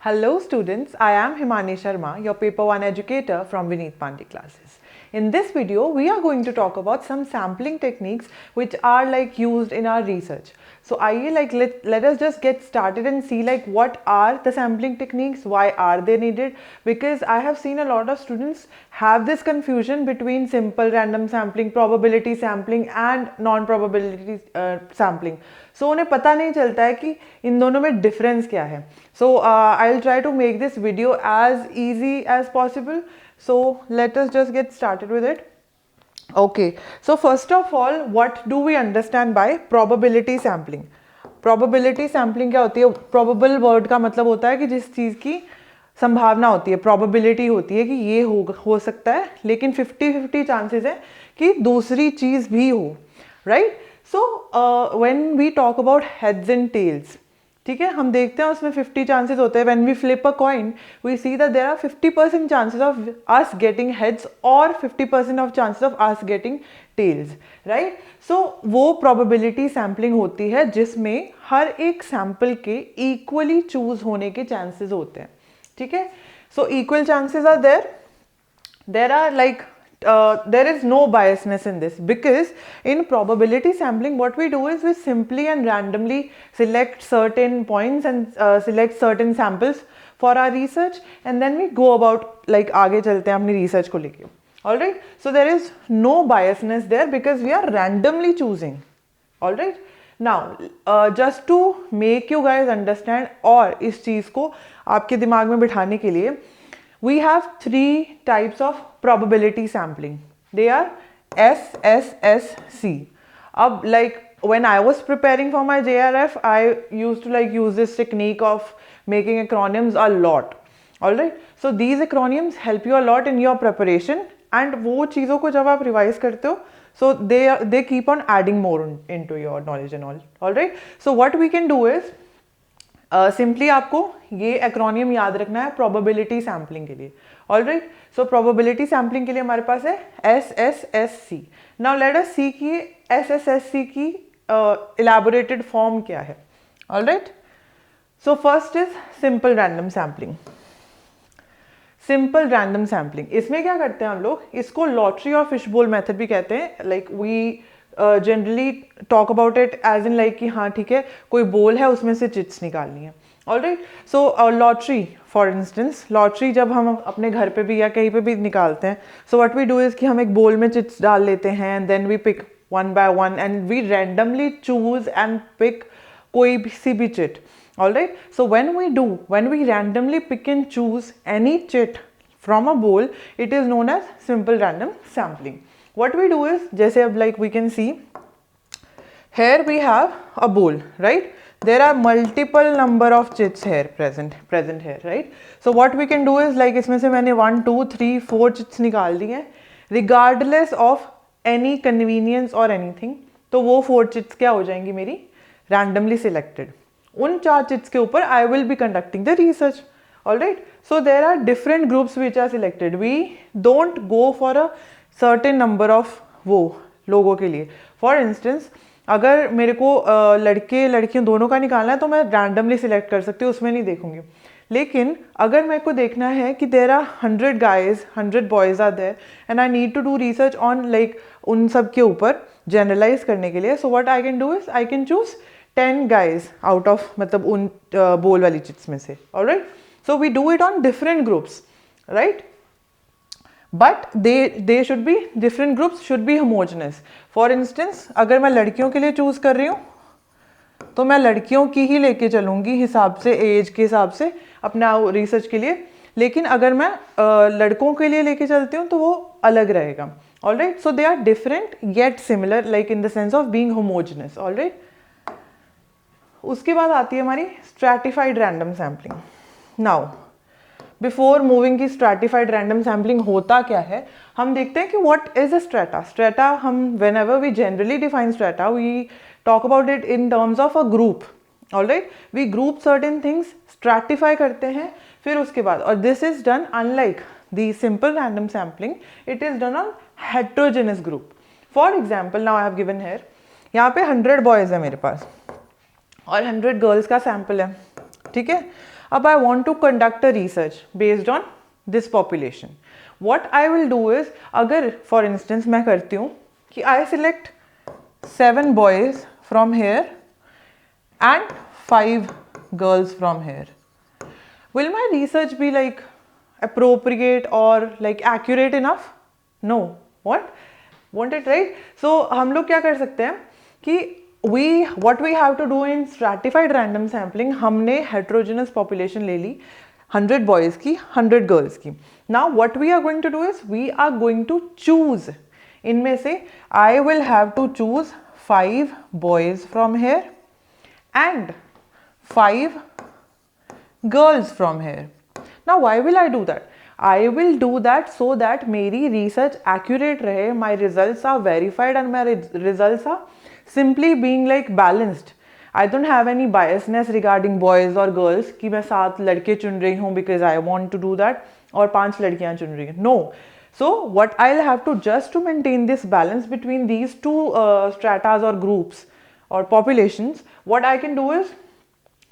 Hello students, I am Himani Sharma, your paper 1 educator from Vineet Pandey classes. In this video, we are going to talk about some sampling techniques which are used in our research. So let us just get started and see what are the sampling techniques, why are they needed, because I have seen a lot of students have this confusion between simple random sampling, probability sampling and non-probability sampling. So उन्हें पता नहीं चलता है कि इन दोनों में difference क्या है. So I'll try to make this video as easy as possible. So let us just get started with it. Okay, so first of all, what do we understand by probability sampling? Probability sampling क्या होती है? Probable word का मतलब होता है कि जिस चीज़ की संभावना होती है, probability होती है कि ये हो सकता है, लेकिन 50-50 चांसेस है कि दूसरी चीज़ भी हो, right? So when we talk about heads and tails, ठीक है, हम देखते हैं उसमें 50 चांसेस होते हैं. When we flip a coin, we see that there are 50% chances of us getting heads और 50% of chances of us getting tails, right? So वो probability sampling होती है जिसमें हर एक sample के equally choose होने के chances होते हैं, ठीक है? So equal chances are there. There are there is no biasness in this, because in probability sampling what we do is we simply and randomly select certain points and select certain samples for our research, and then we go about आगे चलते हैं अपनी research को लेके. Alright, so there is no biasness there because we are randomly choosing. Alright, now just to make you guys understand और इस चीज़ को आपके दिमाग में बिठाने के लिए, we have 3 types of probability sampling. They are S, S, S, C. Ab when I was preparing for my JRF, I used to use this technique of making acronyms a lot. Alright, so these acronyms help you a lot in your preparation, and वो चीज़ों को जब आप revise करते हो, so they keep on adding more into your knowledge and all. Alright, so what we can do is simply आपको ये acromion याद रखना है प्रोबेबिलिटी सैम्पलिंग के लिए. ऑलराइट, सो प्रोबेबिलिटी सैम्पलिंग के लिए हमारे पास है SSSC. नाउ लेट अस सी कि SSSC की इलैबोरेटेड फॉर्म क्या है. Alright, so first is simple random sampling. Simple random sampling, इसमें क्या करते हैं हम लोग, इसको लॉटरी और फिशबोल मेथड भी कहते हैं. We generally talk about it as in कि हाँ ठीक है, कोई बोल है उसमें से चिट्स निकालनी है. Alright, so lottery for instance, lottery जब हम अपने घर पे भी या कहीं पे भी निकालते हैं, so what we do is कि हम एक बोल में चिट्स डाल लेते हैं and then we pick one by one and we randomly choose and pick कोई सी भी chit. Alright, so when we randomly pick and choose any chit from a bowl, it is known as simple random sampling. What we do is, जैसे अब we can see here we have a bowl, right? There are multiple number of chits here present here, right? So what we can do is इसमें से मैंने 1 2 3 4 chits निकाल दी हैं, regardless of any convenience or anything. तो वो 4 chits क्या हो जाएंगी मेरी, randomly selected. उन 4 chits के ऊपर I will be conducting the research. Alright, so there are different groups which are selected. We don't go for a certain number of वो लोगों के लिए. फॉर इंस्टेंस अगर मेरे को लड़के लड़कियों दोनों का निकालना है तो मैं रैंडमली सिलेक्ट कर सकती हूँ, उसमें नहीं देखूंगी. लेकिन अगर मेरे को देखना है कि there are 100 guys 100 boys are there and I need to do research on उन सब के ऊपर जनरलाइज करने के लिए, so what I can do is I can choose 10 guys out of उन बोल वाली चिट्स में से. Alright, so we do it on different groups, right? But they should be, different groups should be homogeneous. For instance, अगर मैं लड़कियों के लिए choose कर रही हूँ तो मैं लड़कियों की ही लेके चलूँगी हिसाब से, एज के हिसाब से अपना रिसर्च के लिए. लेकिन अगर मैं लड़कों के लिए लेके चलती हूँ तो वो अलग रहेगा. Alright, so they are different yet similar, in the sense of being homogeneous. Alright, उसके बाद आती है हमारी stratified random sampling. Now before moving की स्ट्रैटिफाइड रैंडम सैम्पलिंग होता क्या है, हम देखते हैं कि what is a strata. Strata, हम whenever we generally define strata, we talk about it in terms of a group. Alright, we group certain things, stratify करते हैं, फिर उसके बाद, और this is done unlike the simple random sampling, it is done on heterogeneous group. For example, now I have given here, यहाँ पे 100 boys है मेरे पास और 100 गर्ल्स का सैम्पल है, ठीक है. अब I want to conduct a research based on this population. What I will do is, अगर for instance मैं करती हूँ कि I select 7 boys from here and 5 girls from here. Will my research be like appropriate or like accurate enough? No. What? Want it right? So हम लोग क्या कर सकते हैं कि what we have to do in stratified random sampling, हमने heterogeneous population ले ली 100 boys की 100 girls की. Now what we are going to do is we are going to choose. इनमें से I will have to choose 5 boys from here and 5 girls from here. Now why will I do that? I will do that so that मेरी research accurate रहे, my results are verified and my results are simply being like balanced. I don't have any biasness regarding boys or girls कि मैं 7 लड़के चुन रही हूँ because I want to do that और 5 लड़कियाँ चुन रही हैं. No. So what I'll have to just to maintain this balance between these two stratas or groups or populations, what I can do is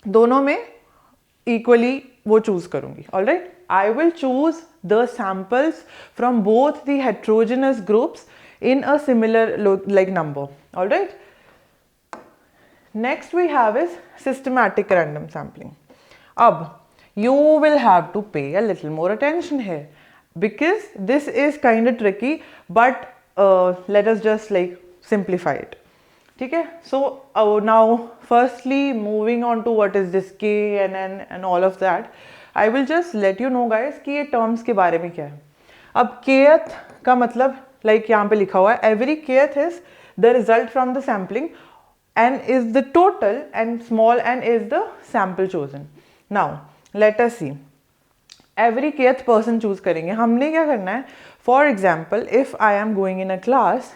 दोनों में equally वो choose करूँगी. Alright? I will choose the samples from both the heterogeneous groups in a similar like number. Alright? Next we have is systematic random sampling. Ab, you will have to pay a little more attention here because this is kind of tricky, but let us just like simplify it. Okay, so now firstly moving on to what is this KNN and all of that, I will just let you know guys कि ये terms के बारे में क्या है. अब kth का मतलब like यहाँ पे लिखा हुआ है every kth is the result from the sampling, n is the total and small n is the sample chosen. Now let us see. Every kth person choose करेंगे. हमने क्या करना है? For example, if I am going in a class,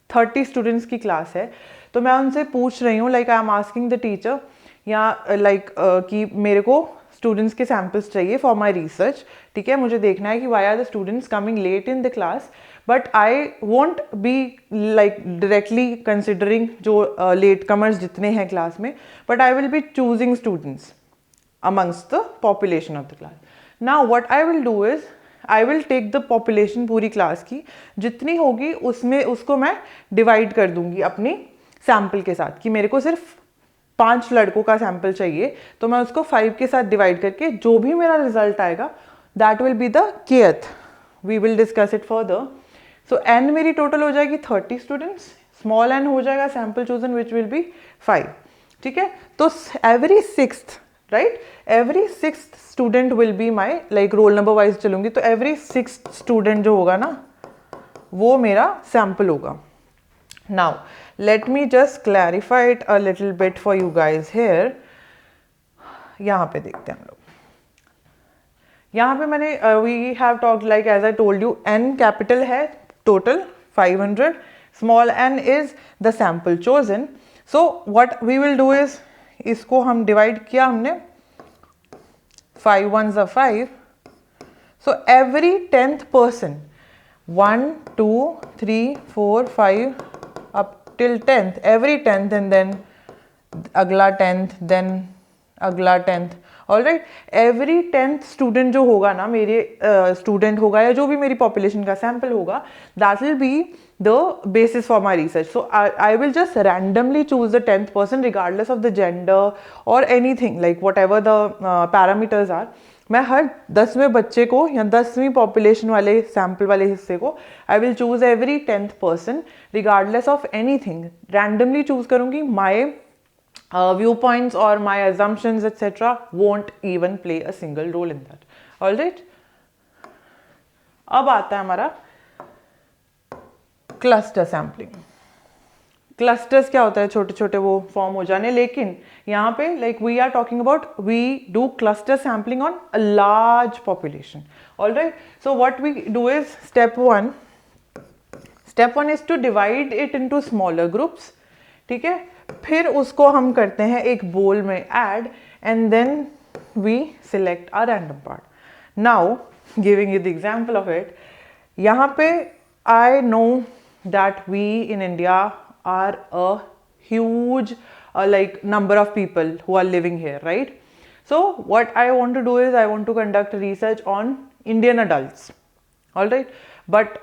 30 students की class है, तो मैं उनसे पूछ रही हूँ like I am asking the teacher या like कि मेरे को students के samples चाहिए for my research. ठीक है, मुझे देखना है कि why are the students coming late in the class, but I won't be like directly considering जो latecomers जितने हैं class में, but I will be choosing students amongst the population of the class. Now what I will do is I will take the population पूरी class की जितनी होगी उसमें उसको मैं divide कर दूंगी अपनी sample के साथ कि मेरे को सिर्फ 5 लड़कों का sample चाहिए तो मैं उसको 5 के साथ divide करके जो भी मेरा result आएगा that will be the kth. We will discuss it further. So n मेरी total हो जाएगी 30 students, small n हो जाएगा sample chosen which will be 5. ठीक है, तो every 6th right, every 6th student will be my like roll number wise चलूँगी तो every 6th student जो होगा ना वो मेरा sample होगा. Now let me just clarify it a little bit for you guys here. यहाँ पे देखते हैं हम लोग. यहाँ पे मैंने we have talked like as I told you n capital है total 500, small n is the sample chosen. So what we will do is इसको हम divide किया हमने 5 ones are 5. So every 10th person 1 2 3 4 5 up till 10th, every 10th and then अगला 10th then अगला 10th. Alright, every 10th student जो होगा ना मेरे student होगा या जो भी मेरी population का sample होगा, that will be the basis for my research. So I will just randomly choose the 10th person regardless of the gender or anything like whatever the parameters are. मैं हर 10वें बच्चे को या 10वीं population वाले sample वाले हिस्से को I will choose every 10th person regardless of anything. Randomly choose करूँगी. My viewpoints or my assumptions etc. won't even play a single role in that. Alright. अब आता है हमारा क्लस्टर सैम्पलिंग. क्लस्टर्स क्या होता है? छोटे छोटे वो फॉर्म हो जाने. लेकिन यहाँ पे like we are talking about we do cluster sampling on a large population. Alright, so what we do is step one is to divide it into smaller groups. ठीक है, फिर उसको हम करते हैं एक बोल में add and then we select a random part. Now giving you the example of it, यहाँ पे I know that we in India are a huge like number of people who are living here, right? So what I want to do is I want to conduct research on Indian adults, all right, but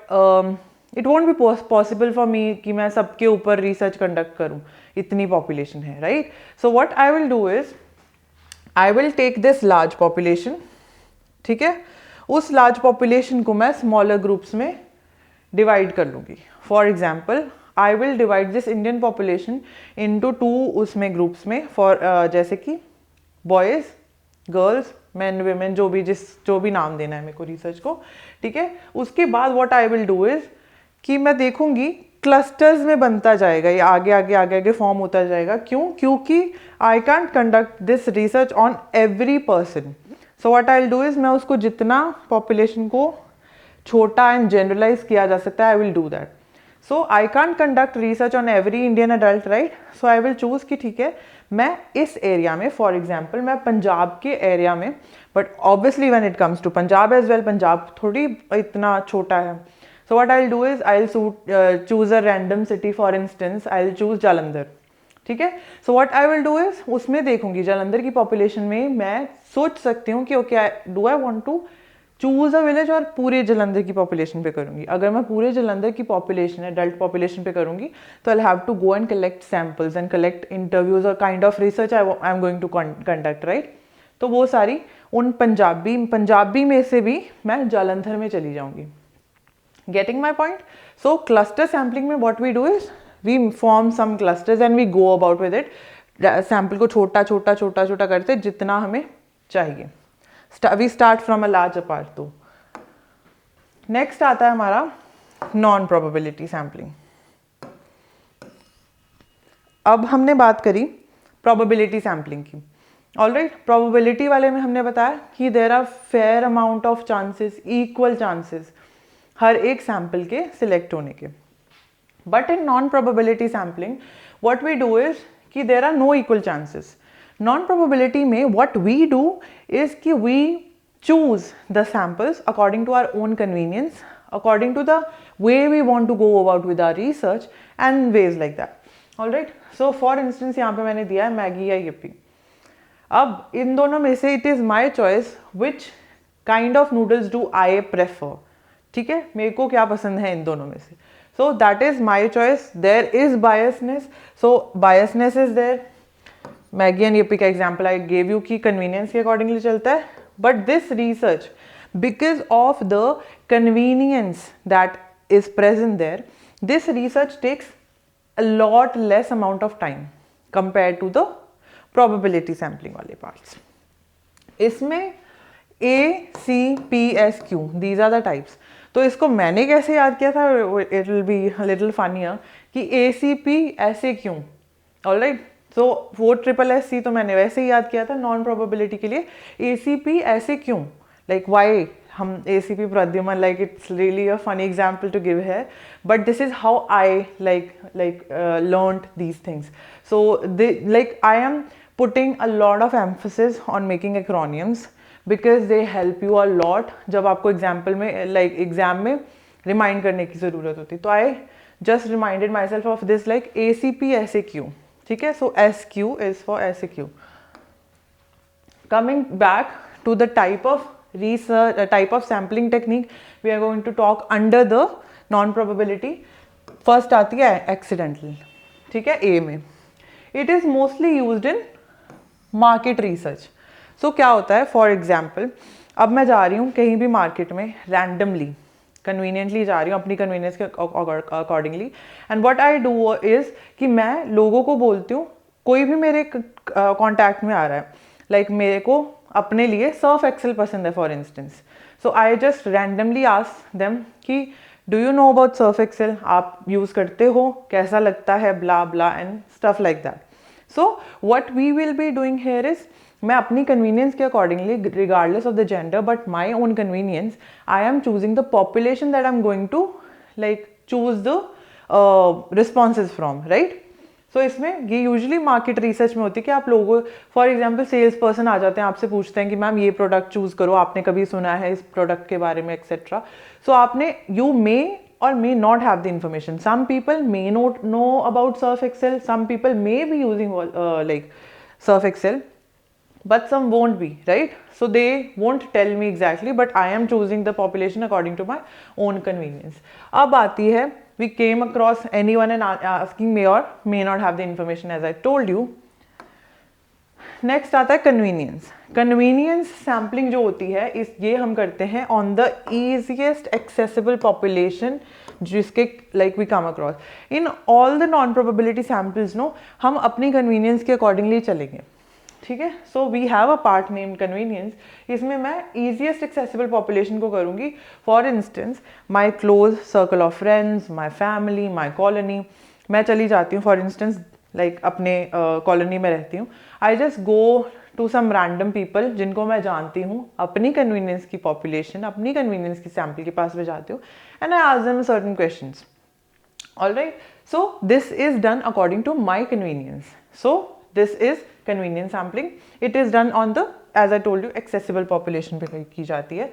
it won't be possible for me कि मैं सबके ऊपर research conduct करूँ, इतनी population है, right? So what I will do is I will take this large population, ठीक है, उस large population को मैं smaller groups में divide कर लूँगी. For example, I will divide this Indian population into 2 उसमें groups में for जैसे कि boys, गर्ल्स, मैन, वेमेन, जो भी नाम देना है मेरे को रिसर्च को, ठीक है. उसके बाद what I will do is कि मैं देखूंगी क्लस्टर्स में बनता जाएगा, ये आगे आगे आगे आगे फॉर्म होता जाएगा. क्यों? क्योंकि I can't conduct this research on every person. So what I will do is मैं उसको जितना पॉपुलेशन को छोटा एंड जनरलाइज किया जा सकता है, आई will do that. So I can't conduct research on every Indian adult, right. So I will choose कि ठीक है, मैं इस एरिया में, फॉर एग्जाम्पल मैं पंजाब के एरिया में, but obviously when it comes to Punjab as well, Punjab थोड़ी इतना छोटा है. So what I will do is I will choose a random city, for instance I will choose Jalandhar, ठीक है. So what I will do is उसमें देखूंगी जालंधर की population में मैं सोच सकती हूँ कि okay, do I want to choose a village और पूरे जलंधर की पॉपुलेशन पे करूंगी. अगर मैं पूरे जलंधर की पॉपुलेशन, एडल्ट पॉपुलेशन पे करूंगी, तो I have to go and collect samples and collect interviews और kind of research I am going to conduct, right. तो वो सारी उन पंजाबी में से भी मैं जालंधर में चली जाऊंगी. Getting my point. So cluster sampling में what we do is we form some clusters and we go about with it. Sample को छोटा छोटा छोटा छोटा करते जितना हमें चाहिए. We start from a larger part too. Next आता है हमारा नॉन प्रोबेबिलिटी सैम्पलिंग. अब हमने बात करी प्रोबेबिलिटी सैम्पलिंग की. ऑलराइट, प्रोबेबिलिटी वाले में हमने बताया कि there are fair amount of chances, equal chances हर एक सैम्पल के सिलेक्ट होने के. But in non probability sampling what we do is कि there are no equal chances. Non probability में what we do is कि we choose the samples according to our own convenience, according to the way we want to go about with our research and ways like that. Alright, so for instance यहाँ पे मैंने दिया है Maggi या yippee. अब इन दोनों में से it is my choice which kind of noodles do I prefer. ठीक है, मेरे को क्या पसंद है इन दोनों में से. So that is my choice. There is biasness. So biasness is there. Maggi and yippee का एग्जाम्पल आई गेव यू कि कन्वीनियंस के अकॉर्डिंगली चलता है. But this research, because of the convenience that is present there, this research takes a lot less amount of time compare to the probability sampling वाले parts. इसमें ACPSQ, these are the types. तो इसको मैंने कैसे याद किया था, it will be little funnier कि ACP ऐसे क्यों. ऑलराइट, सो 4SSC तो मैंने वैसे ही याद किया था नॉन प्रोबेबिलिटी के लिए. ACP ऐसे क्यों, लाइक वाई हम ACP Pradyuman, like it's really a funny example to give है, but this is how I like learned these things. So I am putting a lot of emphasis on making acronyms because they help you a lot जब आपको example में exam में remind करने की ज़रूरत होती. तो I just reminded my self of this like ACP ऐसे क्यों. ठीक है, सो SQ is for SQ. Coming back to the type of research, type of sampling technique we are going to talk under the non-probability. First आती है accidental. ठीक है, A में. It is mostly used in market research. So क्या होता है, for example, अब मैं जा रही हूँ कहीं भी मार्केट में randomly, कन्वीनियंटली जा रही हूँ अपनी कन्वीनियंस के accordingly. And what I do is कि मैं लोगों को बोलती हूँ, कोई भी मेरे कॉन्टैक्ट में आ रहा है, लाइक मेरे को अपने लिए सर्फ एक्सेल पसंद है for instance. So I just randomly ask them कि do you know about Surf Excel, आप यूज़ करते हो, कैसा लगता है, blah blah and stuff like that. So what we will be doing here is मैं अपनी कन्वीनियंस के accordingly, regardless of the gender but my own convenience, I am choosing the population that I am going to like choose the responses from, right. सो इसमें ये usually market research में होती है कि आप लोगों, फॉर एग्जाम्पल सेल्स पर्सन आ जाते हैं, आपसे पूछते हैं कि मैम ये प्रोडक्ट चूज करो, आपने कभी सुना है इस प्रोडक्ट के बारे में एक्सेट्रा. सो आपने, you may or may not have the information. Some people may not know about Surf Excel. Some people may be using like Surf Excel. but some won't be, right? So they won't tell me exactly, but I am choosing the population according to my own convenience. अब आती है, we came across anyone and asking may or may not have the information as I told you. Next आता है convenience. Convenience sampling जो होती है इस ये हम करते हैं on the easiest accessible population जिसके like we come across. In all the non probability samples no हम अपनी कन्वीनियंस के अकॉर्डिंगली चलेंगे, ठीक है. So we have a part named convenience. इसमें मैं ईजिएस्ट एक्सेसिबल पॉपुलेशन को करूँगी. For instance my close circle of friends, my family, my colony. मैं चली जाती हूँ फॉर इंस्टेंस लाइक अपने कॉलोनी में रहती हूँ. I just go to some random people जिनको मैं जानती हूँ, अपनी कन्वीनियंस की पॉपुलेशन, अपनी कन्वीनियंस की सैम्पल के पास में जाती हूँ and I ask them certain questions. Alright, so this is done according to my convenience. So this is convenience sampling. It is done on the as I told you accessible population पे की जाती है.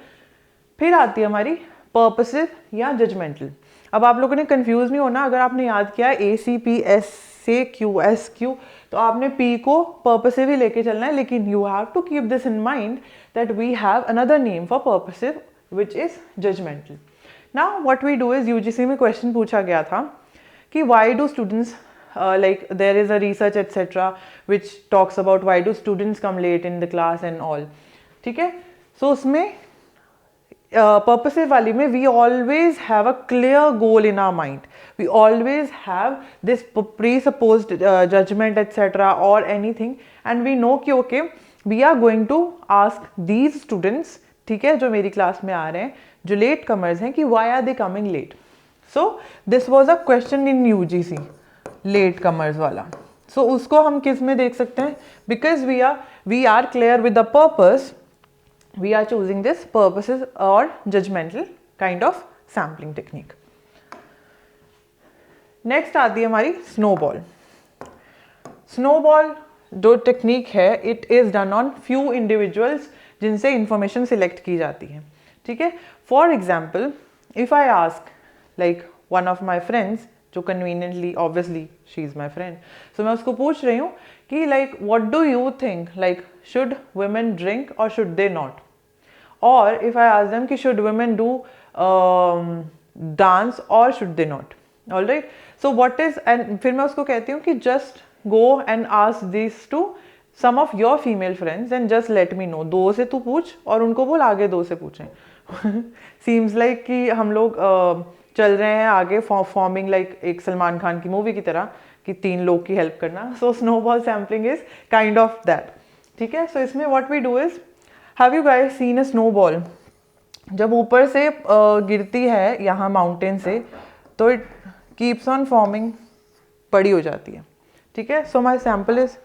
फिर आती है हमारी purposive या judgemental. अब आप लोगों ने कंफ्यूज नहीं होना. अगर आपने याद किया ACP SQ SQ तो आपने P को पर्पसिव ही लेके चलना है, लेकिन you have to keep this in mind that we have another name for purposive which is judgemental. Now what we do is, UGC में क्वेश्चन पूछा गया था कि why do students like there is a research etc which talks about why do students come late in the class and all, ठीक है. सो उसमें purposive वाली में we always have a clear goal in our mind. We always have this presupposed judgment etc or anything and we know कि okay we are going to ask these students, ठीक है, जो मेरी क्लास में आ रहे हैं, जो लेट कमर्स हैं, कि why are they coming late. So this was a question in UGC, late comers वाला. So उसको हम किस में देख सकते हैं, because we are clear with the purpose, we are choosing this purposes or judgmental kind of sampling technique. Next आती है हमारी स्नोबॉल. स्नोबॉल जो टेक्निक है it is done on few individuals जिनसे इंफॉर्मेशन सिलेक्ट की जाती है, ठीक है. For example if I ask like one of my friends जो conveniently obviously she is my friend, so मैं उसको पूछ रही हूँ कि like what do you think, like should women drink और शुड दे नॉट, और इफ़ आई आस्क देम कि शुड वुमेन डू डांस और should they not. All right, so what is, and फिर मैं उसको कहती हूँ कि just go and ask this to some of your female friends and just let me know. दो से तू पूछ और उनको बोल आगे दो से पूछें. सीम्स लाइक कि हम लोग चल रहे हैं आगे फॉर्मिंग लाइक एक सलमान खान की मूवी की तरह कि 3 लोग की हेल्प करना. So snowball sampling is kind of that, ठीक है. सो इसमें what we do is, have you guys seen a snowball? जब ऊपर से गिरती है यहाँ माउंटेन से तो इट कीप्स ऑन फॉर्मिंग, बड़ी हो जाती है, ठीक है. So my sample is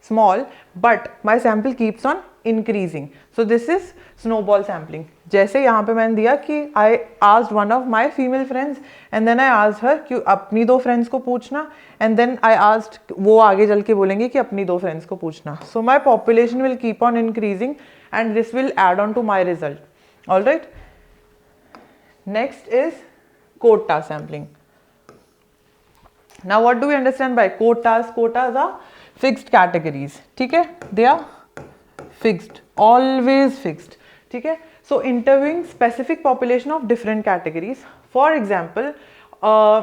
small but my sample keeps on increasing. So this is snowball sampling. जैसे यहाँ पे मैंने दिया कि I asked one of my female friends and then I asked her कि अपनी 2 फ्रेंड्स को पूछना, एंड देन आई आस्क्ड, वो आगे चल के बोलेंगे कि अपनी 2 फ्रेंड्स को पूछना. So my population will keep on increasing and this will add on to my result. All right, next is quota sampling. Now what do we understand by quotas? Quotas are fixed categories, ठीक है. They are fixed, always fixed, ठीक है. So interviewing specific population of different categories. For example,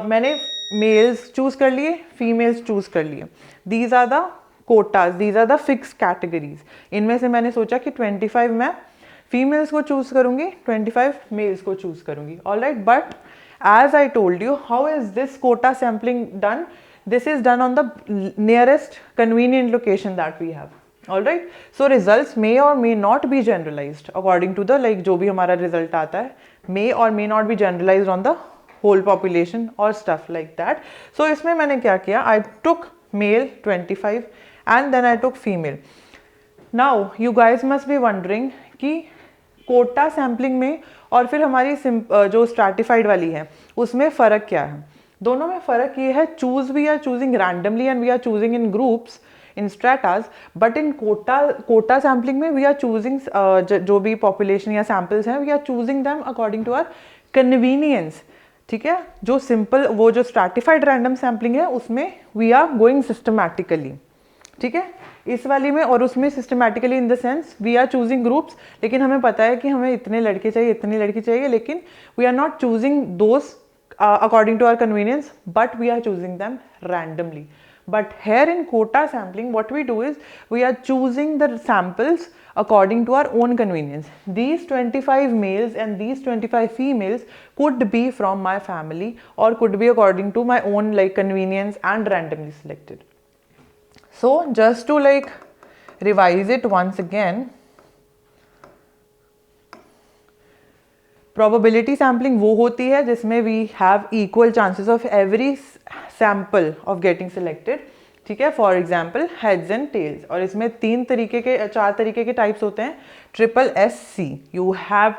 मैंने males choose कर लिए, females choose कर लिए. These are the quotas, these are the fixed categories. इनमें से मैंने सोचा कि 25 मैं females को choose करूँगी, 25 males को choose करूँगी. All right, but as I told you, how is this quota sampling done? This is done on the nearest convenient location that we have. All right, so results may or may not be generalized according to the like जो भी हमारा result आता है may or may not be generalized on the whole population or stuff like that. So इसमें मैंने क्या किया, I took male 25 and then I took female. Now you guys must be wondering कि कोटा सैम्पलिंग में और फिर हमारी जो स्ट्रैटिफाइड वाली है उसमें फ़र्क क्या है. दोनों में फ़र्क ये है, choose we are choosing randomly and we are choosing in groups in stratas, but in quota sampling में वी आर चूजिंग जो भी पॉपुलेशन या सैम्पल्स हैं we are choosing them according to our convenience, ठीक है. जो सिंपल वो जो स्ट्रैटिफाइड रैंडम सैम्पलिंग है उसमें वी आर गोइंग सिस्टमैटिकली, ठीक है, इस वाली में और उसमें systematically in the sense we are choosing groups, लेकिन हमें पता है कि हमें इतने लड़के चाहिए, इतनी लड़की चाहिए, लेकिन we are not choosing those according to our convenience, but we are choosing them randomly. But here in quota sampling, what we do is we are choosing the samples according to our own convenience. These 25 males and these 25 females could be from my family or could be according to my own like convenience and randomly selected. So just to like revise it once again, probability sampling वो होती है जिसमें we have equal chances of every sample of getting selected, ठीक है. For example heads and tails, और इसमें चार तरीके के टाइप्स होते हैं. SSC, you have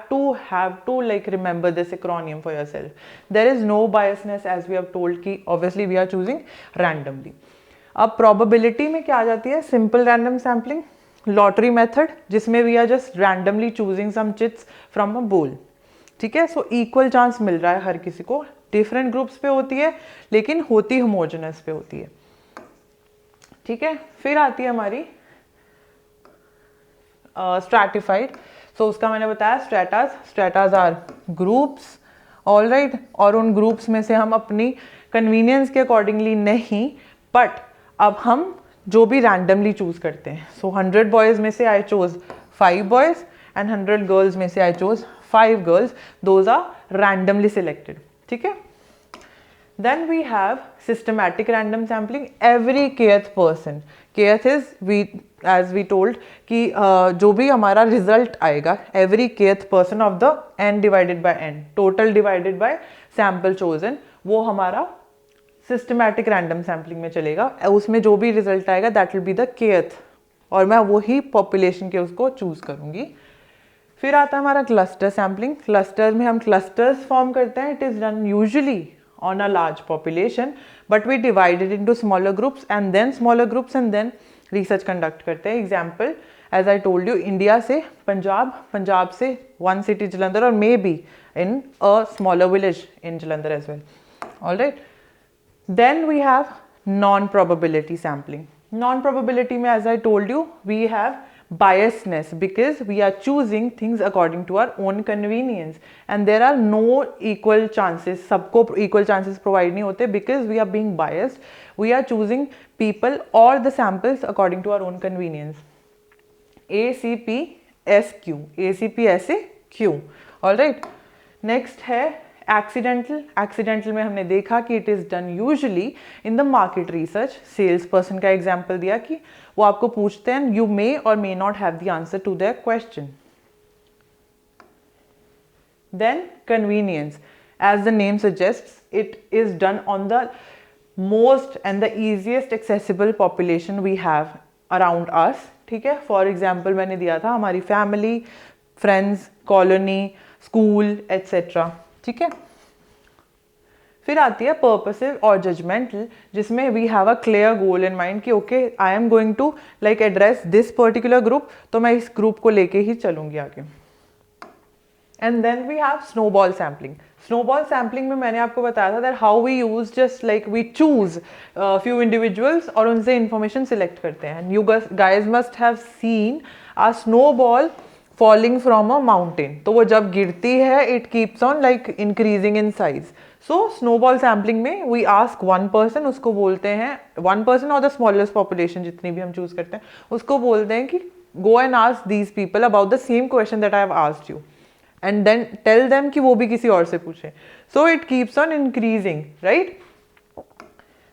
to like remember this acronym for yourself. There is no biasness as we have told कि obviously we are choosing randomly. अब प्रोबेबिलिटी में क्या आ जाती है, simple random sampling, lottery method जिसमें we are just randomly choosing some chits from a bowl, ठीक है. सो इक्वल चांस मिल रहा है हर किसी को. डिफरेंट ग्रुप्स पे होती है लेकिन होती होमोजेनस पे होती है, ठीक है. फिर आती है हमारी स्ट्रैटिफाइड. सो उसका मैंने बताया स्ट्रेटाज आर ग्रुप्स, ऑल राइट. और उन ग्रुप्स में से हम अपनी कन्वीनियंस के अकॉर्डिंगली नहीं, बट अब हम जो भी रैंडमली चूज करते हैं. सो 100 बॉयज में से I chose 5 boys and 100 girls में से I chose 5 girls. Those are randomly selected, ठीक है. Then we have systematic random sampling. Every kth person, kth is as we told कि जो भी हमारा रिजल्ट आएगा, every kth person of the n divided by n, total divided by sample chosen, वो हमारा systematic random sampling में चलेगा. उसमें जो भी रिजल्ट आएगा that will be the kth, और मैं वही population के उसको चूज करूंगी. फिर आता है हमारा क्लस्टर सैम्पलिंग. क्लस्टर में हम क्लस्टर्स फॉर्म करते हैं. It is done usually on a large population, but we divided into smaller groups and then smaller groups and then research conduct करते हैं. Example as I told you, India से पंजाब से one city Jalandhar, और may be in a smaller village in Jalandhar as well. Alright, then we have non probability sampling. Non probability में as I told you we have biasness because we are choosing things according to our own convenience and there are no equal chances. सबको equal chances provide नहीं होते because we are being biased. We are choosing people or the samples according to our own convenience. ACPSQ. All right. Next है accidental में हमने देखा कि it is done usually in the market research. Sales person का example दिया कि वो आपको पूछते हैं, यू मे और may not have the answer to their question. Then convenience, as the name suggests, it is done on the most and the easiest accessible population we have around us, ठीक है. For example मैंने दिया था हमारी family, friends, colony, school etcetera, ठीक है. फिर आती है पर्पसिव और जजमेंटल, जिसमें we have a clear goal in mind कि okay I am going to like address this particular group, तो मैं इस ग्रुप को लेके ही चलूंगी आगे. And then we have snowball sampling. Snowball sampling में मैंने आपको बताया था that how we use just like we choose few individuals और उनसे इंफॉर्मेशन सिलेक्ट करते हैं. You guys must have seen a snowball falling from a mountain. तो वो जब गिरती है it keeps on like increasing in size. So snowball sampling में वी आस्क वन पर्सन, उसको बोलते हैं वन पर्सन और द स्मॉलेस्ट पॉपुलेशन जितनी भी हम चूज करते हैं उसको बोलते हैं कि go and ask these people about the same question that I have asked you and then tell them कि वो भी किसी और से पूछे. So it keeps on increasing, right.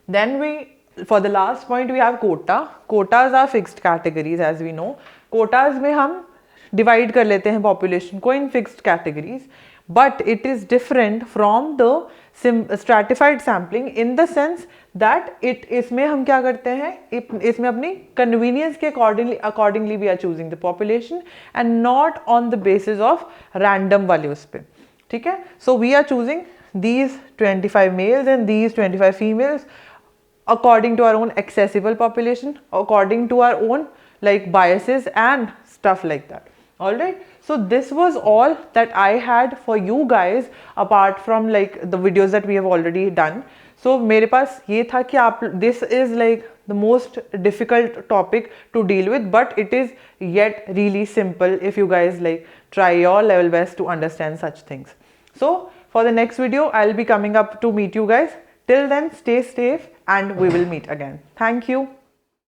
Then we for the last point we have quota. Quotas are fixed categories as we know. Quotas में हम divide कर लेते हैं पॉपुलेशन को in fixed categories, but it is different from the stratified sampling in the sense that इसमें हम क्या करते हैं, इसमें अपनी कन्वीनियंस के accordingly we are choosing the population and not on the basis of random वाले उस पर, ठीक है. So we are choosing these 25 males and these 25 females according to our own accessible population, according to our own like biases and stuff like that. All right, so this was all that I had for you guys apart from like the videos that we have already done. सो मेरे पास ये था कि आप, this is like the most difficult topic to deal with, but it is yet really simple if you guys like try your level best to understand such things. So for the next video I'll be coming up to meet you guys. Till then, stay safe and we will meet again. Thank you.